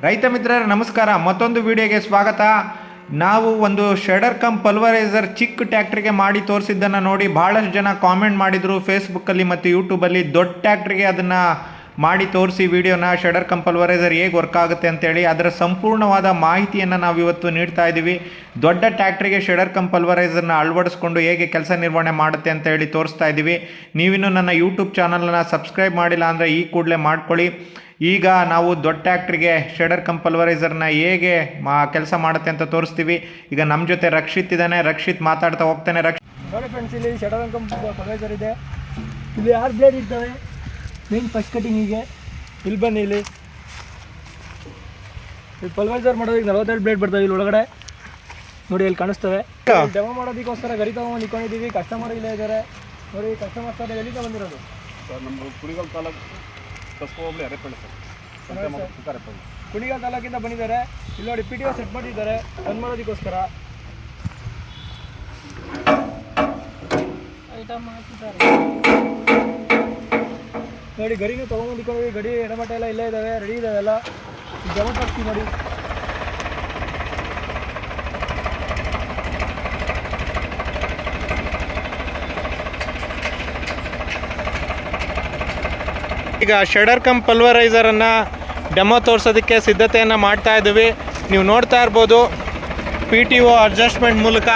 ರೈತ ಮಿತ್ರರ ನಮಸ್ಕಾರ. ಮತ್ತೊಂದು ವಿಡಿಯೋಗೆ ಸ್ವಾಗತ. ನಾವು ಒಂದು ಶೆಡರ್ ಕಮ್ ಪಲ್ವರೈಸರ್ ಚಿಕ್ಕ ಟ್ಯಾಕ್ಟ್ರಿಗೆ ಮಾಡಿ ತೋರಿಸಿದ್ದನ್ನು ನೋಡಿ ಭಾಳಷ್ಟು ಜನ ಕಾಮೆಂಟ್ ಮಾಡಿದರು ಫೇಸ್ಬುಕ್ಕಲ್ಲಿ ಮತ್ತು ಯೂಟ್ಯೂಬಲ್ಲಿ. ದೊಡ್ಡ ಟ್ಯಾಕ್ಟ್ರಿಗೆ ಅದನ್ನು ಮಾಡಿ ತೋರಿಸಿ ವಿಡಿಯೋನ ಶೆಡರ್ ಕಮ್ ಪಲ್ವರೈಸರ್ ಹೇಗೆ ವರ್ಕ್ ಆಗುತ್ತೆ ಅಂತೇಳಿ ಅದರ ಸಂಪೂರ್ಣವಾದ ಮಾಹಿತಿಯನ್ನು ನಾವು ಇವತ್ತು ನೀಡ್ತಾ ಇದ್ದೀವಿ. ದೊಡ್ಡ ಟ್ಯಾಕ್ಟ್ರಿಗೆ ಶೆಡರ್ ಕಮ್ ಪಲ್ವರೈಸರ್ನ ಅಳವಡಿಸ್ಕೊಂಡು ಹೇಗೆ ಕೆಲಸ ನಿರ್ವಹಣೆ ಮಾಡುತ್ತೆ ಅಂತ ಹೇಳಿ ತೋರಿಸ್ತಾ ಇದ್ದೀವಿ. ನೀವಿನ್ನೂ ನನ್ನ ಯೂಟ್ಯೂಬ್ ಚಾನಲನ್ನು ಸಬ್ಸ್ಕ್ರೈಬ್ ಮಾಡಿಲ್ಲ ಅಂದರೆ ಈ ಕೂಡಲೇ ಮಾಡ್ಕೊಳ್ಳಿ. ಈಗ ನಾವು ದೊಡ್ಡ ಟ್ಯಾಕ್ಟ್ರಿಗೆ ಶೆಡರ್ ಕಮ್ ಪಲ್ವರೈಸರ್ನ ಹೇಗೆ ಕೆಲಸ ಮಾಡುತ್ತೆ ಅಂತ ತೋರಿಸ್ತೀವಿ. ಈಗ ನಮ್ಮ ಜೊತೆ ರಕ್ಷಿತ್ ಇದ್ದಾನೆ. ರಕ್ಷಿತ್ ಮಾತಾಡ್ತಾ ಹೋಗ್ತಾನೆ. ನೋಡಿ ಫ್ರೆಂಡ್ಸ್, ಇಲ್ಲಿ ಶೆಡರ್ ಕಮ್ ಪಲ್ವರೈಸರ್ ಇದೆ. ಇಲ್ಲಿ 6 ಬ್ಲೇಡ್ ಇರ್ತವೆ ಮೇನ್ ಫಸ್ಟ್ ಕಟಿಂಗಿಗೆ. ಇಲ್ಲಿ ಬನ್ನಿ, ಇಲ್ಲಿ ಪಲ್ವರೈಸರ್ ಮಾಡೋದಕ್ಕೆ 42 ಬ್ಲೇಡ್ ಬರ್ತವೆ ಇಲ್ಲಿ ಒಳಗಡೆ. ನೋಡಿ ಇಲ್ಲಿ ಕಾಣಿಸ್ತವೆ. ಡೆಮೋ ಮಾಡೋದಕ್ಕೋಸ್ಕರ ಗರಿ ತಗೊಂಡು ನಿಂತ್ಕೊಂಡಿದ್ದೀವಿ. ಕಸ್ಟಮರ್ ಇಲ್ಲೇ ಇದ್ದಾರೆ. ನೋಡಿ ಕಸ್ಟಮರ್ ಸರ್ ಎಲ್ಲಿಂದ ಬಂದಿರೋದು? ಸರ್ ನಮ್ಮ ಕುಣಿಗಲ್ ತಾಲೂಕು ಕಸ್ಬಾ ಹೋಬಳಿ ಅರೆಪಳ್ಳಿ ಸರ್. ಕುಣಿಗಲ್ ತಾಲೂಕಿಂದ ಬಂದಿದ್ದಾರೆ. ಇಲ್ಲಿ ನೋಡಿ PTO ಸೆಟ್ ಮಾಡಿದ್ದಾರೆ ರನ್ ಮಾಡೋದಕ್ಕೋಸ್ಕರ. ನೋಡಿ ಗರಿನೂ ತೊಗೊಂಡು ಗಡಿ ಎಡಮಟ್ಟ ಎಲ್ಲ ಇಲ್ಲೇ ಇದ್ದಾವೆ, ರೆಡಿ ಇದ್ದಾವೆ ಎಲ್ಲ. ಜಮಟ್ ಹಾಕ್ತೀವಿ ನೋಡಿ. ಈಗ ಶೆಡರ್ ಕಮ್ ಪಲ್ವರೈಸರನ್ನು ಡೆಮೋ ತೋರಿಸೋದಕ್ಕೆ ಸಿದ್ಧತೆಯನ್ನು ಮಾಡ್ತಾ ಇದ್ದೀವಿ. ನೀವು ನೋಡ್ತಾ ಇರ್ಬೋದು, PTO ಅಡ್ಜಸ್ಟ್ಮೆಂಟ್ ಮೂಲಕ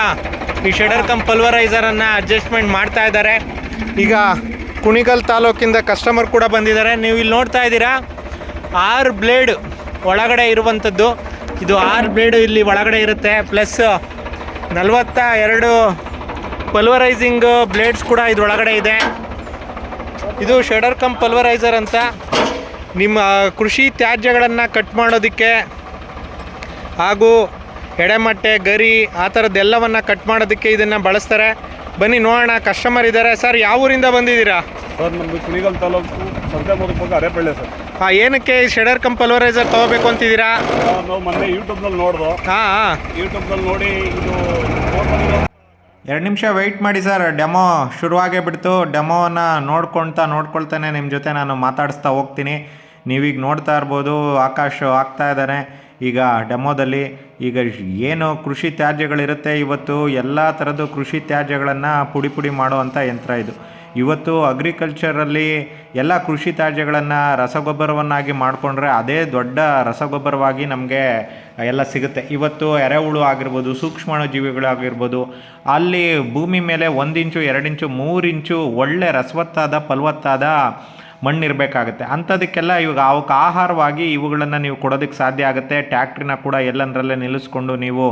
ಈ ಶೆಡರ್ ಕಮ್ ಪಲ್ವರೈಸರನ್ನು ಅಡ್ಜಸ್ಟ್ಮೆಂಟ್ ಮಾಡ್ತಾ ಇದ್ದಾರೆ. ಈಗ ಕುಣಿಗಲ್ ತಾಲೂಕಿಂದ ಕಸ್ಟಮರ್ ಕೂಡ ಬಂದಿದ್ದಾರೆ. ನೀವು ಇಲ್ಲಿ ನೋಡ್ತಾ ಇದ್ದೀರಾ, 6 ಬ್ಲೇಡ್ ಒಳಗಡೆ ಇರುವಂಥದ್ದು. ಇದು 6 ಬ್ಲೇಡು ಇಲ್ಲಿ ಒಳಗಡೆ ಇರುತ್ತೆ. ಪ್ಲಸ್ 42 ಪಲ್ವರೈಸಿಂಗ್ ಬ್ಲೇಡ್ಸ್ ಕೂಡ ಇದರೊಳಗಡೆ ಇದೆ. ಇದು ಶೆಡರ್ ಕಮ್ ಪಲ್ವರೈಸರ್ ಅಂತ. ನಿಮ್ಮ ಕೃಷಿ ತ್ಯಾಜ್ಯಗಳನ್ನು ಕಟ್ ಮಾಡೋದಕ್ಕೆ ಹಾಗೂ ಎಡೆಮಟ್ಟೆ, ಗರಿ ಆ ಥರದ್ದೆಲ್ಲವನ್ನು ಕಟ್ ಮಾಡೋದಕ್ಕೆ ಇದನ್ನು ಬಳಸ್ತಾರೆ. ಬನ್ನಿ ನೋಡೋಣ. ಕಸ್ಟಮರ್ ಇದ್ದಾರೆ. ಸರ್, ಯಾವ ಊರಿಂದ ಬಂದಿದ್ದೀರಾ? ಸರ್ ನಮ್ಮದು ಕುಣಿಗಲ್ ತಾಲೂಕು ಸಂತೆಮೂರು ಅರೆಪಳ್ಳಿ ಸರ್. ಏನಕ್ಕೆ ಈ ಶೆಡರ್ ಕಮ್ ಪಲ್ವರೈಸರ್ ತೊಗೋಬೇಕು ಅಂತಿದ್ದೀರಾ? ನಾವು ಮೊನ್ನೆ ಯೂಟ್ಯೂಬ್ನಲ್ಲಿ ನೋಡ್ದು. ಯೂಟ್ಯೂಬ್ನಲ್ಲಿ ನೋಡಿ ಇದು 2 ನಿಮಿಷ ವೆಯ್ಟ್ ಮಾಡಿ ಸರ್. ಡೆಮೋ ಶುರುವಾಗೇ ಬಿಡ್ತು. ಡೆಮೋವನ್ನು ನೋಡ್ಕೊಳ್ತಾನೆ ನಿಮ್ಮ ಜೊತೆ ನಾನು ಮಾತಾಡಿಸ್ತಾ ಹೋಗ್ತೀನಿ. ನೀವೀಗ ನೋಡ್ತಾ ಇರ್ಬೋದು, ಆಕಾಶ್ ಆಗ್ತಾ ಇದ್ದಾನೆ ಈಗ ಡೆಮೋದಲ್ಲಿ. ಈಗ ಏನು ಕೃಷಿ ತ್ಯಾಜ್ಯಗಳಿರುತ್ತೆ, ಇವತ್ತು ಎಲ್ಲ ಥರದ್ದು ಕೃಷಿ ತ್ಯಾಜ್ಯಗಳನ್ನು ಪುಡಿ ಮಾಡುವಂಥ ಯಂತ್ರ ಇದು. ಇವತ್ತು ಅಗ್ರಿಕಲ್ಚರಲ್ಲಿ ಎಲ್ಲ ಕೃಷಿ ತ್ಯಾಜ್ಯಗಳನ್ನು ರಸಗೊಬ್ಬರವನ್ನಾಗಿ ಮಾಡಿಕೊಂಡ್ರೆ ಅದೇ ದೊಡ್ಡ ರಸಗೊಬ್ಬರವಾಗಿ ನಮಗೆ ಎಲ್ಲ ಸಿಗುತ್ತೆ. ಇವತ್ತು ಎರೆಹುಳು ಆಗಿರ್ಬೋದು, ಸೂಕ್ಷ್ಮಾಣುಜೀವಿಗಳಾಗಿರ್ಬೋದು, ಅಲ್ಲಿ ಭೂಮಿ ಮೇಲೆ 1 ಇಂಚು 2 ಇಂಚು 3 ಇಂಚು ಒಳ್ಳೆ ರಸವತ್ತಾದ ಫಲವತ್ತಾದ ಮಣ್ಣಿರಬೇಕಾಗುತ್ತೆ. ಅಂಥದಕ್ಕೆಲ್ಲ ಇವಾಗ ಅವಕ್ಕೆ ಆಹಾರವಾಗಿ ಇವುಗಳನ್ನು ನೀವು ಕೊಡೋದಕ್ಕೆ ಸಾಧ್ಯ ಆಗುತ್ತೆ. ಟ್ಯಾಕ್ಟ್ರಿನ ಕೂಡ ಎಲ್ಲಂದರಲ್ಲೇ ನಿಲ್ಲಿಸ್ಕೊಂಡು ನೀವು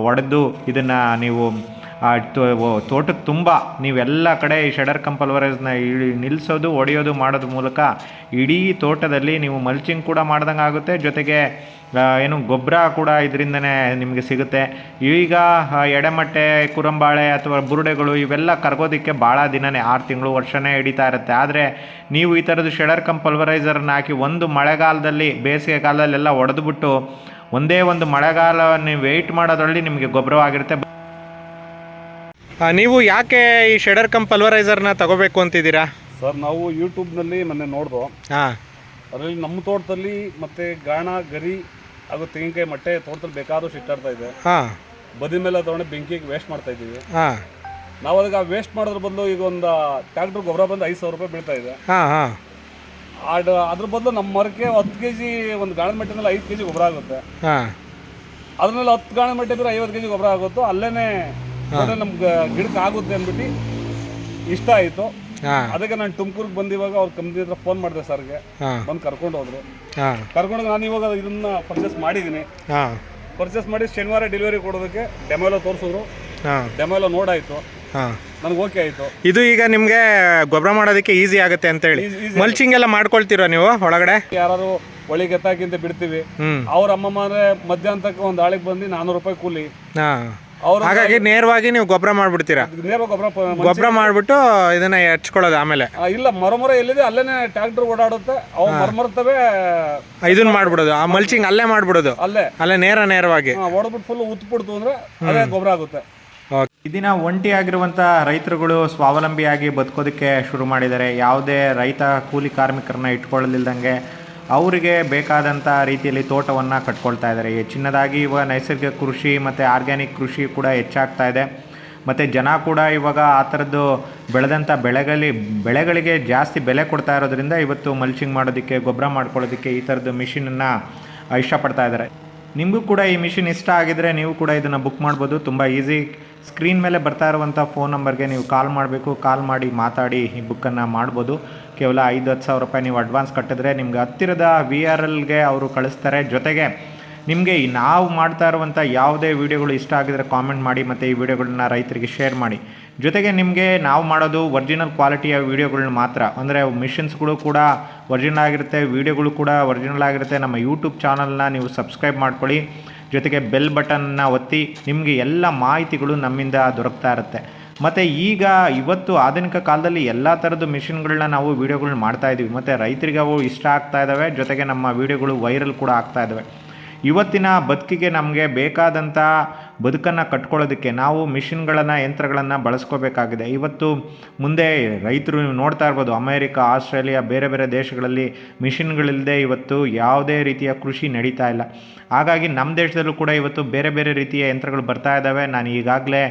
ಒಡೆದು ಇದನ್ನು ನೀವು ತೋಟದ ತುಂಬ ನೀವೆಲ್ಲ ಕಡೆ ಈ ಶೆಡರ್ ಕಮ್ ಪಲ್ವರೈಸರ್ನ ನಿಲ್ಲಿಸೋದು, ಒಡೆಯೋದು ಮಾಡೋದ್ರ ಮೂಲಕ ಇಡೀ ತೋಟದಲ್ಲಿ ನೀವು ಮಲ್ಚಿಂಗ್ ಕೂಡ ಮಾಡ್ದಂಗೆ ಆಗುತ್ತೆ. ಜೊತೆಗೆ ಏನು ಗೊಬ್ಬರ ಕೂಡ ಇದರಿಂದನೇ ನಿಮಗೆ ಸಿಗುತ್ತೆ. ಈಗ ಎಡೆಮಟ್ಟೆ, ಕುರಂಬಾಳೆ ಅಥವಾ ಬುರುಡೆಗಳು ಇವೆಲ್ಲ ಕರಗೋದಕ್ಕೆ ಭಾಳ ದಿನವೇ 6 ತಿಂಗಳು, ವರ್ಷನೇ ಹಿಡಿತಾ ಇರುತ್ತೆ. ಆದರೆ ನೀವು ಈ ಥರದ್ದು ಶೆಡರ್ ಕಮ್ ಪಲ್ವರೈಸರ್ನ ಹಾಕಿ ಒಂದು ಮಳೆಗಾಲದಲ್ಲಿ, ಬೇಸಿಗೆ ಕಾಲದಲ್ಲೆಲ್ಲ ಒಡೆದ್ಬಿಟ್ಟು ಒಂದೇ ಒಂದು ಮಳೆಗಾಲ ನೀವು ವೆಯ್ಟ್ ಮಾಡೋದ್ರಲ್ಲಿ ನಿಮಗೆ ಗೊಬ್ಬರವಾಗಿರುತ್ತೆ. ನೀವು ಯಾಕೆ ಈ ಶೆಡರ್ ಕಮ್ ಪಲ್ವರೈಸರ್ನ ತಗೋಬೇಕು ಅಂತಿದ್ದೀರಾ? ಸರ್ ನಾವು ಯೂಟ್ಯೂಬ್ನಲ್ಲಿ ಮೊನ್ನೆ ನೋಡ್ದು. ಅದರಲ್ಲಿ ನಮ್ಮ ತೋಟದಲ್ಲಿ ಮತ್ತು ಗಾಣ, ಗರಿ ಹಾಗೂ ತೆಂಗಿನಕಾಯಿ ಮಟ್ಟೆ ತೋಟದಲ್ಲಿ ಬೇಕಾದಷ್ಟು ಇಟ್ಟಾಡ್ತಾ ಇದೆ. ಬದಿ ಮೇಲೆ ತೊಗೊಂಡು ಬೆಂಕಿಗೆ ವೇಸ್ಟ್ ಮಾಡ್ತಾ ಇದ್ದೀವಿ. ನಾವು ಅದಕ್ಕೆ ವೇಸ್ಟ್ ಮಾಡೋದ್ರ ಬದಲು ಈಗ ಒಂದು ಟ್ಯಾಕ್ಟ್ರ್ ಗೊಬ್ಬರ ಬಂದು 5,000 ರೂಪಾಯಿ ಬೀಳ್ತಾ ಇದೆ. ಅದ್ರ ಬದಲು ನಮ್ಮ ಮರಕ್ಕೆ 10 kg ಒಂದು ಗಾಣದ ಮಟ್ಟೆನಲ್ಲಿ 5 kg ಗೊಬ್ಬರ ಆಗುತ್ತೆ. ಅದ್ರಲ್ಲಿ 10 ಗಾಣದ ಮಟ್ಟೆ ಬೇರೆ 50 kg ಗೊಬ್ಬರ ಆಗುತ್ತೋ ಅಲ್ಲೇ ನಮ್ಗೆ ಗಿಡಕ್ಕೆ ಆಗುತ್ತೆ ಅಂದ್ಬಿಟ್ಟು ಇಷ್ಟ ಆಯಿತು. ಅದಕ್ಕೆ ನಾನು ತುಮಕೂರಿಗೆ ಬಂದಿವಾಗ ಅವ್ರ ಕಂಪ್ನಿ ಹತ್ರ ಫೋನ್ ಮಾಡಿದೆ ಸರ್ಗೆ. ಬಂದು ಕರ್ಕೊಂಡು ಹೋದ್ರು. ಕರ್ಕೊಂಡು ನಾನು ಇವಾಗ ಇದನ್ನ ಪರ್ಚೇಸ್ ಮಾಡಿದ್ದೀನಿ. ಪರ್ಚೇಸ್ ಮಾಡಿ ಶನಿವಾರ ಡೆಲಿವರಿ ಕೊಡೋದಕ್ಕೆ ಡೆಮೋ ಎಲ್ಲ ತೋರಿಸಿದ್ರು. ಡೆಮೋ ಎಲ್ಲ ನೋಡಾಯಿತು, ನನಗೆ ಓಕೆ ಆಯಿತು. ಇದು ಈಗ ನಿಮಗೆ ಗೊಬ್ಬರ ಮಾಡೋದಕ್ಕೆ ಈಸಿ ಆಗುತ್ತೆ ಅಂತೇಳಿ ಮಲ್ಚಿಂಗ್ ಎಲ್ಲ ಮಾಡ್ಕೊಳ್ತೀರಾ ನೀವು ಒಳಗಡೆ? ಯಾರು ಒಳಗೆ ಎತ್ತಾಕಿಂತ ಬಿಡ್ತೀವಿ. ಅವ್ರ ಅಮ್ಮಮ್ಮ ಅಂದರೆ ಮಧ್ಯಾಹ್ನಕ್ಕೆ ಒಂದು ಆಳಿಗೆ ಬಂದು 400 ರೂಪಾಯಿ ಕೂಲಿ. ಹಾಗಾಗಿ ನೇರವಾಗಿ ನೀವು ಗೊಬ್ಬರ ಮಾಡ್ಬಿಡ್ತೀರಾ? ಗೊಬ್ಬರ ಮಾಡ್ಬಿಟ್ಟು ಇದನ್ನ ಹಚ್ಕೊಳ್ಳೋದು ಆಮೇಲೆ? ಇಲ್ಲ, ಮರಮರ ಎಲ್ಲಿದೆ ಅಲ್ಲೇನೆ ಟ್ರ್ಯಾಕ್ಟರ್ ಓಡಾಡುತ್ತೆ, ಅವು ಮರಮರ್ತವೆ, ಇದನ್ನ ಮಾಡ್ಬಿಡೋದು. ಆ ಮಲ್ಚಿಂಗ್ ಅಲ್ಲೇ ಮಾಡ್ಬಿಡೋದು, ಅಲ್ಲೇ ನೇರವಾಗಿ ಹೊಡೆದ್ಬಿಟ್ಟು ಫುಲ್ ಉತ್ಬಿಡ್ತು ಅಂದ್ರೆ ಅದೇ ಗೊಬ್ಬರ ಆಗುತ್ತೆ. ಇದನ್ನ ಒಂಟಿ ಆಗಿರುವಂಥ ರೈತರುಗಳು ಸ್ವಾವಲಂಬಿಯಾಗಿ ಬದುಕೋದಕ್ಕೆ ಶುರು ಮಾಡಿದ್ದಾರೆ. ಯಾವುದೇ ರೈತ ಕೂಲಿ ಕಾರ್ಮಿಕರನ್ನ ಇಟ್ಕೊಳ್ಳಲಿಲ್ದಂಗೆ ಅವರಿಗೆ ಬೇಕಾದಂಥ ರೀತಿಯಲ್ಲಿ ತೋಟವನ್ನು ಕಟ್ಕೊಳ್ತಾ ಇದ್ದಾರೆ. ಹೆಚ್ಚಿನದಾಗಿ ಇವಾಗ ನೈಸರ್ಗಿಕ ಕೃಷಿ ಮತ್ತು ಆರ್ಗ್ಯಾನಿಕ್ ಕೃಷಿ ಕೂಡ ಹೆಚ್ಚಾಗ್ತಾ ಇದೆ. ಮತ್ತು ಜನ ಕೂಡ ಇವಾಗ ಆ ಥರದ್ದು ಬೆಳೆದಂಥ ಬೆಳೆಗಳಿಗೆ ಜಾಸ್ತಿ ಬೆಲೆ ಕೊಡ್ತಾ ಇರೋದ್ರಿಂದ ಇವತ್ತು ಮಲ್ಚಿಂಗ್ ಮಾಡೋದಕ್ಕೆ, ಗೊಬ್ಬರ ಮಾಡ್ಕೊಳ್ಳೋದಕ್ಕೆ ಈ ಥರದ್ದು ಮಿಷಿನನ್ನು ಇಷ್ಟಪಡ್ತಾ ಇದ್ದಾರೆ. ನಿಮಗೂ ಕೂಡ ಈ ಮಿಷಿನ್ ಇಷ್ಟ ಆಗಿದರೆ ನೀವು ಕೂಡ ಇದನ್ನು ಬುಕ್ ಮಾಡ್ಬೋದು. ತುಂಬ ಈಸಿ. ಸ್ಕ್ರೀನ್ ಮೇಲೆ ಬರ್ತಾ ಇರುವಂಥ ಫೋನ್ ನಂಬರ್ಗೆ ನೀವು ಕಾಲ್ ಮಾಡಬೇಕು. ಕಾಲ್ ಮಾಡಿ ಮಾತಾಡಿ ಈ ಬುಕ್ಕನ್ನು ಮಾಡ್ಬೋದು. ಕೇವಲ 5-10 ಸಾವಿರ ರೂಪಾಯಿ ನೀವು ಅಡ್ವಾನ್ಸ್ ಕಟ್ಟಿದ್ರೆ ನಿಮ್ಗೆ ಹತ್ತಿರದ VRLಗೆ ಅವರು ಕಳಿಸ್ತಾರೆ. ಜೊತೆಗೆ ನಿಮಗೆ ನಾವು ಮಾಡ್ತಾ ಇರುವಂಥ ಯಾವುದೇ ವೀಡಿಯೋಗಳು ಇಷ್ಟ ಆಗಿದರೆ ಕಾಮೆಂಟ್ ಮಾಡಿ ಮತ್ತು ಈ ವಿಡಿಯೋಗಳನ್ನ ರೈತರಿಗೆ ಶೇರ್ ಮಾಡಿ. ಜೊತೆಗೆ ನಿಮಗೆ ನಾವು ಮಾಡೋದು ಒರಿಜಿನಲ್ ಕ್ವಾಲಿಟಿಯ ವೀಡಿಯೋಗಳನ್ನ ಮಾತ್ರ, ಅಂದರೆ ಮಿಷನ್ಸ್ಗಳು ಕೂಡ ಒರಿಜಿನಲ್ ಆಗಿರುತ್ತೆ, ವೀಡಿಯೋಗಳು ಕೂಡ ಒರಿಜಿನಲ್ ಆಗಿರುತ್ತೆ. ನಮ್ಮ ಯೂಟ್ಯೂಬ್ ಚಾನಲ್ನ ನೀವು ಸಬ್ಸ್ಕ್ರೈಬ್ ಮಾಡ್ಕೊಳ್ಳಿ. ಜೊತೆಗೆ ಬೆಲ್ ಬಟನ್ನ ಒತ್ತಿ. ನಿಮಗೆ ಎಲ್ಲ ಮಾಹಿತಿಗಳು ನಮ್ಮಿಂದ ದೊರಕ್ತಾ ಇರುತ್ತೆ. ಮತ್ತು ಇವತ್ತು ಆಧುನಿಕ ಕಾಲದಲ್ಲಿ ಎಲ್ಲ ಥರದ್ದು ಮಿಷಿನ್ಗಳನ್ನ ನಾವು ವೀಡಿಯೋಗಳನ್ನ ಮಾಡ್ತಾಯಿದ್ದೀವಿ ಮತ್ತು ರೈತರಿಗೆ ಅವು ಇಷ್ಟ ಆಗ್ತಾ ಇದ್ದಾವೆ. ಜೊತೆಗೆ ನಮ್ಮ ವೀಡಿಯೋಗಳು ವೈರಲ್ ಕೂಡ ಆಗ್ತಾ ಇದ್ದಾವೆ. ಇವತ್ತಿನ ಬದುಕಿಗೆ ನಮಗೆ ಬೇಕಾದಂಥ ಬದುಕನ್ನು ಕಟ್ಕೊಳ್ಳೋದಕ್ಕೆ ನಾವು ಮಿಷಿನ್ಗಳನ್ನು, ಯಂತ್ರಗಳನ್ನು ಬಳಸ್ಕೋಬೇಕಾಗಿದೆ. ಇವತ್ತು ಮುಂದೆ ರೈತರು ನೀವು ನೋಡ್ತಾ ಇರ್ಬೋದು, ಅಮೇರಿಕಾ, ಆಸ್ಟ್ರೇಲಿಯಾ, ಬೇರೆ ಬೇರೆ ದೇಶಗಳಲ್ಲಿ ಮಿಷಿನ್ಗಳಿಲ್ಲದೆ ಇವತ್ತು ಯಾವುದೇ ರೀತಿಯ ಕೃಷಿ ನಡೀತಾ ಇಲ್ಲ. ಹಾಗಾಗಿ ನಮ್ಮ ದೇಶದಲ್ಲೂ ಕೂಡ ಇವತ್ತು ಬೇರೆ ಬೇರೆ ರೀತಿಯ ಯಂತ್ರಗಳು ಬರ್ತಾ ಇದ್ದಾವೆ. ನಾನು ಈಗಾಗಲೇ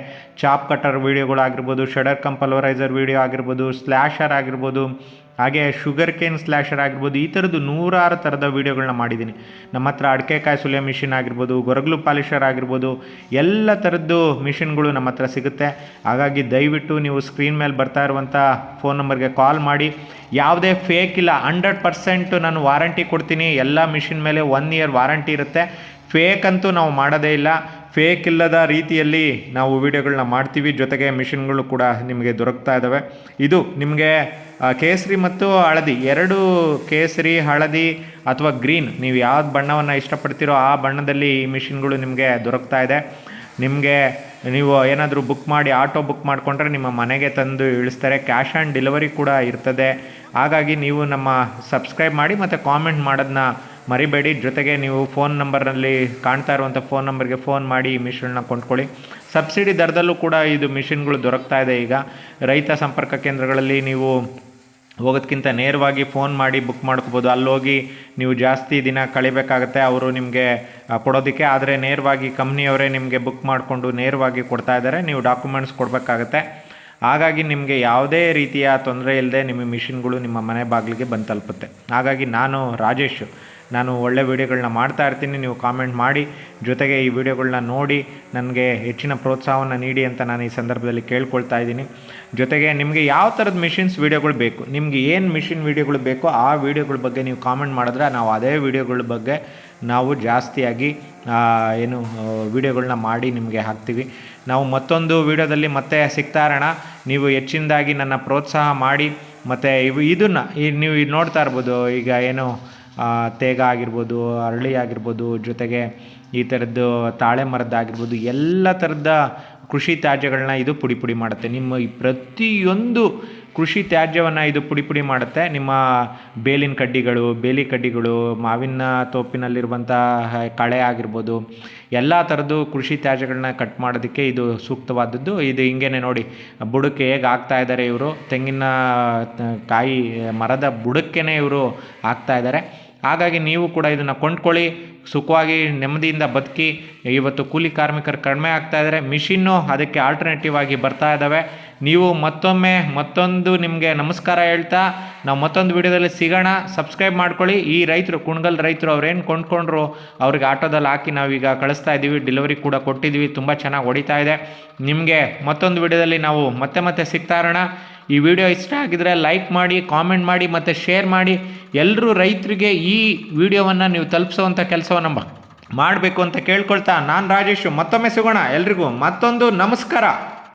ಚಾಪ್ ಕಟರ್ ವೀಡಿಯೋಗಳಾಗಿರ್ಬೋದು, ಶೆಡರ್ ಕಂಪಲ್ವರೈಸರ್ ವೀಡಿಯೋ ಆಗಿರ್ಬೋದು, ಸ್ಲ್ಯಾಶರ್ ಆಗಿರ್ಬೋದು, ಹಾಗೆ ಶುಗರ್ ಕೇನ್ ಸ್ಲ್ಯಾಶರ್ ಆಗಿರ್ಬೋದು, ಈ ಥರದ್ದು 100 ಥರದ ವೀಡಿಯೋಗಳನ್ನ ಮಾಡಿದ್ದೀನಿ. ನಮ್ಮ ಹತ್ರ ಅಡಿಕೆಕಾಯಿ ಸುಲಿಯೋ ಮಿಷಿನ್ ಆಗಿರ್ಬೋದು, ಗೊರಗ್ಲು ಪಾಲಿಷರ್ ಆಗಿರ್ಬೋದು, ಎಲ್ಲ ಥರದ್ದು ಮಿಷಿನ್ಗಳು ನಮ್ಮ ಹತ್ರ ಸಿಗುತ್ತೆ. ಹಾಗಾಗಿ ದಯವಿಟ್ಟು ನೀವು ಸ್ಕ್ರೀನ್ ಮೇಲೆ ಬರ್ತಾ ಇರುವಂಥ ಫೋನ್ ನಂಬರ್ಗೆ ಕಾಲ್ ಮಾಡಿ. ಯಾವುದೇ ಫೇಕ್ ಇಲ್ಲ, 100% ನಾನು ವಾರಂಟಿ ಕೊಡ್ತೀನಿ. ಎಲ್ಲ ಮಿಷಿನ್ ಮೇಲೆ 1 ಇಯರ್ ವಾರಂಟಿ ಇರುತ್ತೆ. ಫೇಕ್ ಅಂತೂ ನಾವು ಮಾಡೋದೇ ಇಲ್ಲ. ಫೇಕ್ ಇಲ್ಲದ ರೀತಿಯಲ್ಲಿ ನಾವು ವೀಡಿಯೋಗಳನ್ನ ಮಾಡ್ತೀವಿ. ಜೊತೆಗೆ ಮಿಷಿನ್ಗಳು ಕೂಡ ನಿಮಗೆ ದೊರಕ್ತಾ ಇದ್ದಾವೆ. ಇದು ನಿಮಗೆ ಕೇಸರಿ ಮತ್ತು ಹಳದಿ, 2 ಕೇಸರಿ, ಹಳದಿ ಅಥವಾ ಗ್ರೀನ್, ನೀವು ಯಾವ್ದು ಬಣ್ಣವನ್ನು ಇಷ್ಟಪಡ್ತೀರೋ ಆ ಬಣ್ಣದಲ್ಲಿ ಈ ಮಿಷಿನ್ಗಳು ನಿಮಗೆ ದೊರಕ್ತಾ ಇದೆ. ನೀವು ಏನಾದರೂ ಬುಕ್ ಮಾಡಿ, ಆಟೋ ಬುಕ್ ಮಾಡಿಕೊಂಡ್ರೆ ನಿಮ್ಮ ಮನೆಗೆ ತಂದು ಇಳಿಸ್ತಾರೆ. ಕ್ಯಾಶ್ ಆನ್ ಡೆಲಿವರಿ ಕೂಡ ಇರ್ತದೆ. ಹಾಗಾಗಿ ನೀವು ನಮ್ಮ ಸಬ್ಸ್ಕ್ರೈಬ್ ಮಾಡಿ ಮತ್ತು ಕಾಮೆಂಟ್ ಮಾಡೋದನ್ನ ಮರಿಬೇಡಿ. ಜೊತೆಗೆ ನೀವು ಫೋನ್ ನಂಬರ್ನಲ್ಲಿ ಕಾಣ್ತಾ ಇರುವಂಥ ಫೋನ್ ನಂಬರ್ಗೆ ಫೋನ್ ಮಾಡಿ ಈ ಮಿಷಿನ್ನ ಕೊಂಡ್ಕೊಳ್ಳಿ. ಸಬ್ಸಿಡಿ ದರದಲ್ಲೂ ಕೂಡ ಇದು ಮಿಷಿನ್ಗಳು ದೊರಕ್ತಾ ಇದೆ. ಈಗ ರೈತ ಸಂಪರ್ಕ ಕೇಂದ್ರಗಳಲ್ಲಿ ನೀವು ಹೋಗೋದಕ್ಕಿಂತ ನೇರವಾಗಿ ಫೋನ್ ಮಾಡಿ ಬುಕ್ ಮಾಡ್ಕೋಬೋದು. ಅಲ್ಲೋಗಿ ನೀವು ಜಾಸ್ತಿ ದಿನ ಕಳಿಬೇಕಾಗತ್ತೆ ಅವರು ನಿಮಗೆ ಕೊಡೋದಕ್ಕೆ. ಆದರೆ ನೇರವಾಗಿ ಕಂಪ್ನಿಯವರೇ ನಿಮಗೆ ಬುಕ್ ಮಾಡಿಕೊಂಡು ನೇರವಾಗಿ ಕೊಡ್ತಾ ಇದ್ದಾರೆ. ನೀವು ಡಾಕ್ಯುಮೆಂಟ್ಸ್ ಕೊಡಬೇಕಾಗತ್ತೆ. ಹಾಗಾಗಿ ನಿಮಗೆ ಯಾವುದೇ ರೀತಿಯ ತೊಂದರೆ ಇಲ್ಲದೆ ನಿಮ್ಮ ಮಿಷಿನ್ಗಳು ನಿಮ್ಮ ಮನೆ ಬಾಗಿಲಿಗೆ ಬಂದು ತಲುಪುತ್ತೆ. ಹಾಗಾಗಿ ನಾನು ಒಳ್ಳೆ ವೀಡಿಯೋಗಳನ್ನ ಮಾಡ್ತಾ ಇರ್ತೀನಿ. ನೀವು ಕಾಮೆಂಟ್ ಮಾಡಿ, ಜೊತೆಗೆ ಈ ವಿಡಿಯೋಗಳನ್ನ ನೋಡಿ ನನಗೆ ಹೆಚ್ಚಿನ ಪ್ರೋತ್ಸಾಹವನ್ನು ನೀಡಿ ಅಂತ ನಾನು ಈ ಸಂದರ್ಭದಲ್ಲಿ ಕೇಳ್ಕೊಳ್ತಾ ಇದ್ದೀನಿ. ಜೊತೆಗೆ ನಿಮಗೆ ಯಾವ ಥರದ ಮಿಷಿನ್ಸ್ ವೀಡಿಯೋಗಳು ಬೇಕು, ನಿಮಗೆ ಏನು ಮಿಷಿನ್ ವೀಡಿಯೋಗಳು ಬೇಕೋ ಆ ವೀಡಿಯೋಗಳ ಬಗ್ಗೆ ನೀವು ಕಾಮೆಂಟ್ ಮಾಡಿದ್ರೆ ನಾವು ಅದೇ ವೀಡಿಯೋಗಳ ಬಗ್ಗೆ ನಾವು ಜಾಸ್ತಿಯಾಗಿ ವೀಡಿಯೋಗಳನ್ನ ಮಾಡಿ ನಿಮಗೆ ಹಾಕ್ತೀವಿ. ನಾವು ಮತ್ತೊಂದು ವೀಡಿಯೋದಲ್ಲಿ ಮತ್ತೆ ಸಿಗ್ತಾ ಇರೋಣ. ನೀವು ಹೆಚ್ಚಿನದಾಗಿ ನನ್ನ ಪ್ರೋತ್ಸಾಹ ಮಾಡಿ. ಮತ್ತು ಇದನ್ನು ನೀವು ನೋಡ್ತಾ ಇರ್ಬೋದು, ಈಗ ತೇಗ ಆಗಿರ್ಬೋದು, ಅರಳಿ ಆಗಿರ್ಬೋದು, ಜೊತೆಗೆ ಈ ಥರದ್ದು ತಾಳೆ ಮರದ್ದಾಗಿರ್ಬೋದು, ಎಲ್ಲ ಥರದ ಕೃಷಿ ತ್ಯಾಜ್ಯಗಳನ್ನ ಇದು ಪುಡಿ ಮಾಡುತ್ತೆ. ನಿಮ್ಮ ಈ ಪ್ರತಿಯೊಂದು ಕೃಷಿ ತ್ಯಾಜ್ಯವನ್ನು ಇದು ಪುಡಿ ಮಾಡುತ್ತೆ. ನಿಮ್ಮ ಬೇಲಿ ಕಡ್ಡಿಗಳು, ಮಾವಿನ ತೋಪಿನಲ್ಲಿರುವಂಥ ಕಳೆ ಆಗಿರ್ಬೋದು, ಎಲ್ಲ ಥರದ್ದು ಕೃಷಿ ತ್ಯಾಜ್ಯಗಳನ್ನ ಕಟ್ ಮಾಡೋದಕ್ಕೆ ಇದು ಸೂಕ್ತವಾದದ್ದು. ಇದು ಹಿಂಗೇನೆ ನೋಡಿ, ಬುಡಕ್ಕೆ ಹೇಗೆ ಹಾಕ್ತಾ ಇದ್ದಾರೆ ಇವರು, ತೆಂಗಿನ ಕಾಯಿ ಮರದ ಬುಡಕ್ಕೇ ಇವರು ಹಾಕ್ತಾ ಇದ್ದಾರೆ. ಹಾಗಾಗಿ ನೀವು ಕೂಡ ಇದನ್ನು ಕೊಂಡ್ಕೊಳ್ಳಿ, ಸುಖವಾಗಿ ನೆಮ್ಮದಿಯಿಂದ ಬದುಕಿ. ಇವತ್ತು ಕೂಲಿ ಕಾರ್ಮಿಕರು ಕಡಿಮೆ ಆಗ್ತಾ ಇದ್ದಾರೆ, ಮಿಷಿನ್ನು ಅದಕ್ಕೆ ಆಲ್ಟರ್ನೇಟಿವ್ ಆಗಿ ಬರ್ತಾ ಇದ್ದಾವೆ. ನೀವು ಮತ್ತೊಂದು ನಿಮಗೆ ನಮಸ್ಕಾರ ಹೇಳ್ತಾ ನಾವು ಮತ್ತೊಂದು ವಿಡಿಯೋದಲ್ಲಿ ಸಿಗೋಣ. ಸಬ್ಸ್ಕ್ರೈಬ್ ಮಾಡ್ಕೊಳ್ಳಿ. ಈ ರೈತರು, ಕುಣಗಲ್ ರೈತರು, ಅವ್ರೇನು ಕೊಂಡ್ಕೊಂಡ್ರು ಅವ್ರಿಗೆ ಆಟೋದಲ್ಲಿ ಹಾಕಿ ನಾವೀಗ ಕಳಿಸ್ತಾ ಇದ್ದೀವಿ, ಡೆಲಿವರಿ ಕೂಡ ಕೊಟ್ಟಿದ್ದೀವಿ. ತುಂಬ ಚೆನ್ನಾಗಿ ಹೊಡಿತಾ ಇದೆ. ನಿಮಗೆ ಮತ್ತೊಂದು ವಿಡಿಯೋದಲ್ಲಿ ನಾವು ಮತ್ತೆ ಸಿಗ್ತಾ ಇರೋಣ. ಈ ವಿಡಿಯೋ ಇಷ್ಟ ಆಗಿದ್ರೆ ಲೈಕ್ ಮಾಡಿ, ಕಾಮೆಂಟ್ ಮಾಡಿ ಮತ್ತು ಶೇರ್ ಮಾಡಿ. ಎಲ್ಲರೂ ರೈತರಿಗೆ ಈ ವಿಡಿಯೋವನ್ನು ನೀವು ತಲುಪಿಸುವಂಥ ಕೆಲಸವನ್ನು ಮಾಡಬೇಕು ಅಂತ ಕೇಳ್ಕೊಳ್ತಾ ನಾನು ರಾಜೇಶು. ಮತ್ತೊಮ್ಮೆ ಸಿಗೋಣ. ಎಲ್ರಿಗೂ ಮತ್ತೊಂದು ನಮಸ್ಕಾರ.